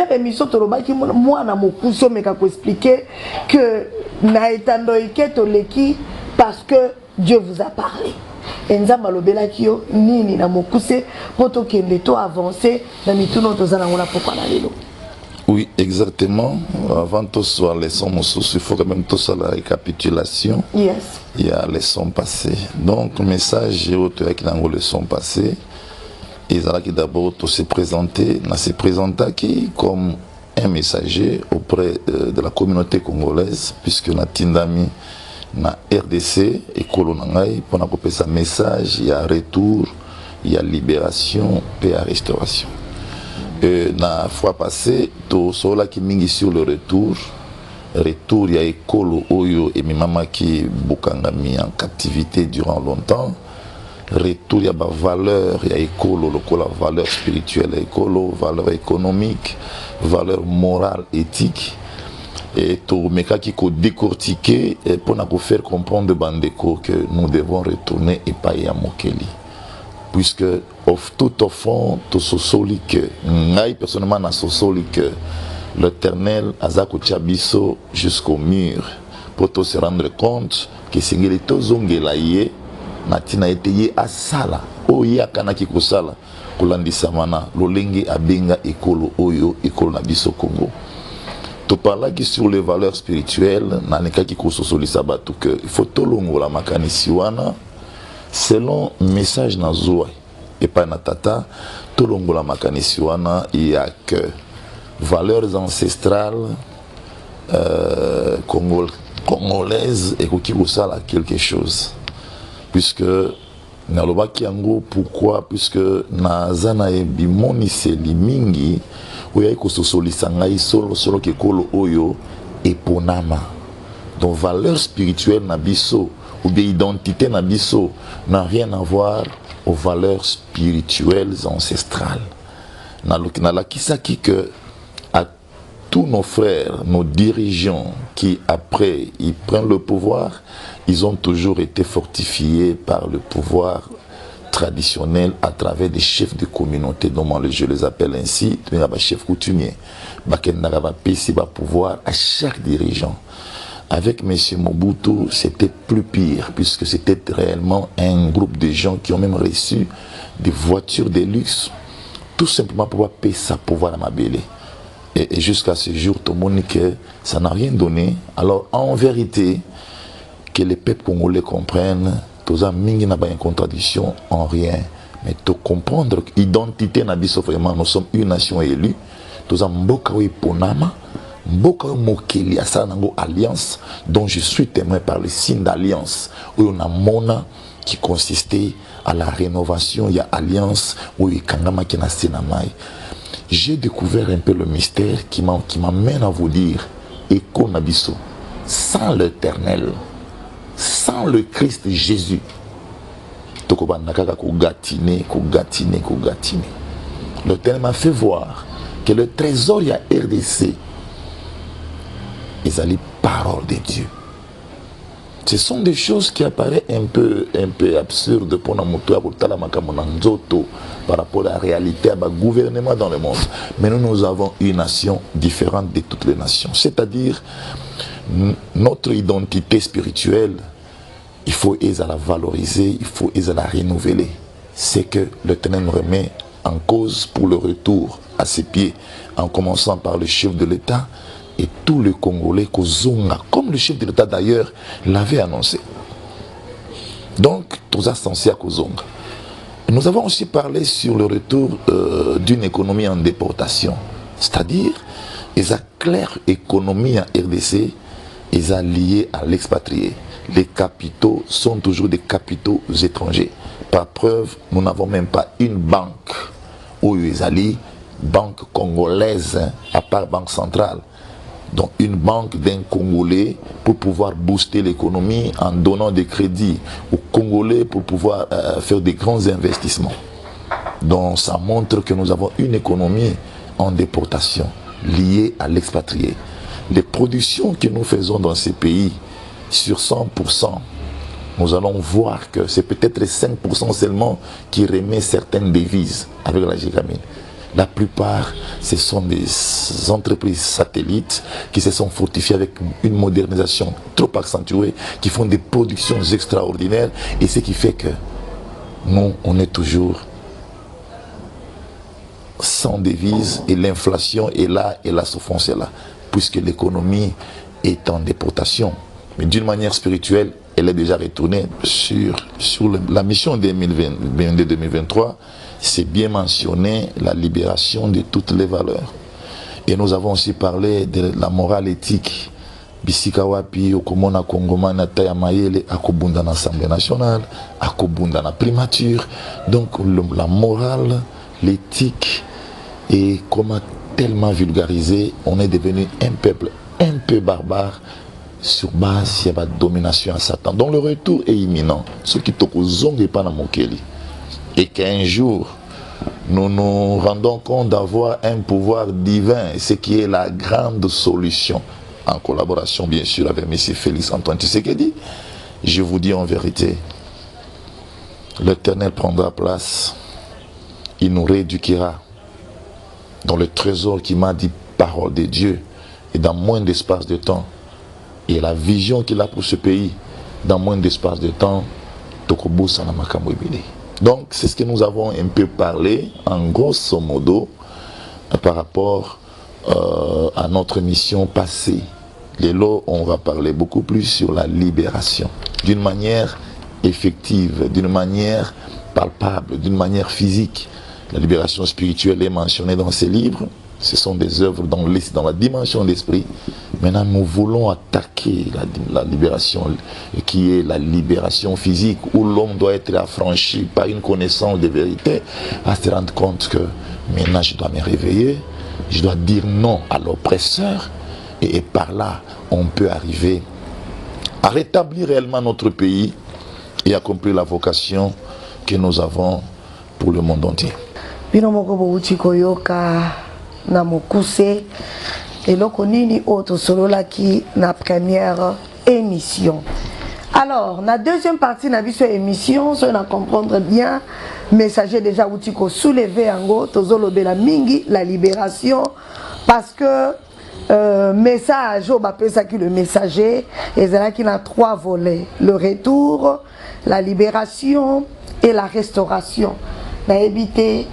première émission tolobaki moi na mokuso meka ko expliquer que na etandoike toleki parce que Dieu vous a parlé. Enza malobela kio nini na mokuse poto kende to avancer na mituno tozana ngona pourquoi na lelo. Oui, exactement. Avant tout soit les sons, il faut quand même tout ça la récapitulation. Yes. Il y a les sons passés. Donc, le message qui dans les sons passés, ils ont d'abord se présenter, qui comme un messager auprès de la communauté congolaise, puisque na tindami na RDC et Kolonangai pour na couper sa message, il y a retour, il y a libération, paix et restauration. La fois passée, tout cela qui mingi sur le retour, il y a Ekolo Oyo et Mimama qui Bukanga mis en captivité durant longtemps. Retour, il y a la valeur, il y a Ekolo, la valeur spirituelle, Ekolo, valeur économique, valeur morale, éthique. Et tout meka qui ko décortiquer pour nous faire comprendre Bandeko que nous devons retourner et pas y à Mokeli. Puisque tout au fond, tout ce soli que, personnellement, na ce soli que l'Éternel a Chabiso jusqu'au mur pour se rendre compte que c'est que les tozongelaye natina été à sala, oya kanaki kusala, kulandi samana, lolenge abenga ekolo oyo ekolo na biso Congo. Tu parles sur les valeurs spirituelles, nanika ki kusosoli sabatu que il faut tolongo la makanisiwana. Selon le message Nazoua et pas Natata, tout le monde il y a que valeurs ancestrales congolaises et qui vous ça quelque chose. Puisque Naloba Kiango, pourquoi? Puisque Nazana et Bimoni c'est limingi, où il y a que soli sangai solo ke kolo oyo et ponama. Donc valeurs spirituelles nabiso ou bien identité nabiso n'a rien à voir aux valeurs spirituelles ancestrales. Que à tous nos frères, nos dirigeants qui après ils prennent le pouvoir, ils ont toujours été fortifiés par le pouvoir traditionnel à travers des chefs de communauté, dont je les appelle ainsi, des chefs coutumiers. Qui pouvoir à chaque dirigeant. Avec M. Mobutu, c'était plus pire, puisque c'était réellement un groupe de gens qui ont même reçu des voitures de luxe, tout simplement pour payer sa pouvoir à Mabélé. Et jusqu'à ce jour, tout le monde dit que ça n'a rien donné. Alors, en vérité, que les peuples congolais comprennent, tout ça, mingi n'a pas une contradiction en rien. Mais de comprendre l'identité, vraiment, nous sommes une nation élue, tout ça, Mbokawi Ponama, Mboka Mokeli Asanango Alliance, dont je suis témoin par le signe d'alliance, où on a Mona qui consistait à la rénovation, il y a Alliance, où il y a Kangama qui n'a Senamai. J'ai découvert un peu le mystère qui m'amène à vous dire, Eko Nabiso, sans l'Éternel, sans le Christ Jésus, l'Éternel m'a fait voir que le trésor il y a RDC, ils ont les paroles de Dieu. Ce sont des choses qui apparaissent un peu absurdes pour nous par rapport à la réalité, à gouvernement dans le monde. Mais nous avons une nation différente de toutes les nations. C'est-à-dire, notre identité spirituelle, il faut la valoriser, il faut la renouveler. C'est que l'Éternel nous remet en cause pour le retour à ses pieds, en commençant par le chef de l'État, et tous les Congolais Kozonga, comme le chef de l'État d'ailleurs l'avait annoncé. Donc, tout ça censé à Kozonga. Nous avons aussi parlé sur le retour d'une économie en déportation. C'est-à-dire, la claire économie en RDC est liée à l'expatrié. Les capitaux sont toujours des capitaux étrangers. Par preuve, nous n'avons même pas une banque où ils allient, banque congolaise, à part banque centrale. Donc une banque d'un Congolais pour pouvoir booster l'économie en donnant des crédits aux Congolais pour pouvoir faire des grands investissements. Donc ça montre que nous avons une économie en déportation liée à l'expatrié. Les productions que nous faisons dans ces pays, sur 100%, nous allons voir que c'est peut-être 5% seulement qui remet certaines devises avec la Gégamine. La plupart, ce sont des entreprises satellites qui se sont fortifiées avec une modernisation trop accentuée, qui font des productions extraordinaires, et ce qui fait que nous, on est toujours sans devise, et l'inflation est là et la souffrance est là, puisque l'économie est en déportation. Mais d'une manière spirituelle, elle est déjà retournée sur la mission 2022-2023. C'est bien mentionné la libération de toutes les valeurs. Et nous avons aussi parlé de la morale éthique. Bisika wapi okomona kongomana taya mayele akobunda na l'Assemblée nationale, akobunda na primature. Donc la morale, l'éthique est comment tellement vulgarisé, on est devenu un peuple un peu barbare sur base de la domination à Satan. Donc le retour est imminent. Ce qui est pas dans mon Kelly. Et qu'un jour, nous nous rendons compte d'avoir un pouvoir divin, ce qui est la grande solution, en collaboration bien sûr avec M. Félix Antoine Tshisekedi. Je vous dis en vérité, l'Éternel prendra place, il nous rééduquera dans le trésor qui m'a dit parole de Dieu, et dans moins d'espace de temps, et la vision qu'il a pour ce pays, dans moins d'espace de temps, Tokobosa na makambo ebele. Donc c'est ce que nous avons un peu parlé, en grosso modo, par rapport à notre mission passée. Lélo, on va parler beaucoup plus sur la libération, d'une manière effective, d'une manière palpable, d'une manière physique. La libération spirituelle est mentionnée dans ces livres. Ce sont des œuvres dans la dimension de l'esprit. Maintenant, nous voulons attaquer la libération, qui est la libération physique, où l'homme doit être affranchi par une connaissance de vérité, à se rendre compte que maintenant je dois me réveiller, je dois dire non à l'oppresseur, et par là, on peut arriver à rétablir réellement notre pays et accomplir la vocation que nous avons pour le monde entier. Na mokuse eloko nini autre solo la qui na première émission. Alors na deuxième partie na biso émission so na comprendre bien messager déjà outiko soulever ango tozolobela mingi la libération parce que message au bapesa qui le messager et là qui a 3 volets: le retour, la libération et la restauration. Na éviter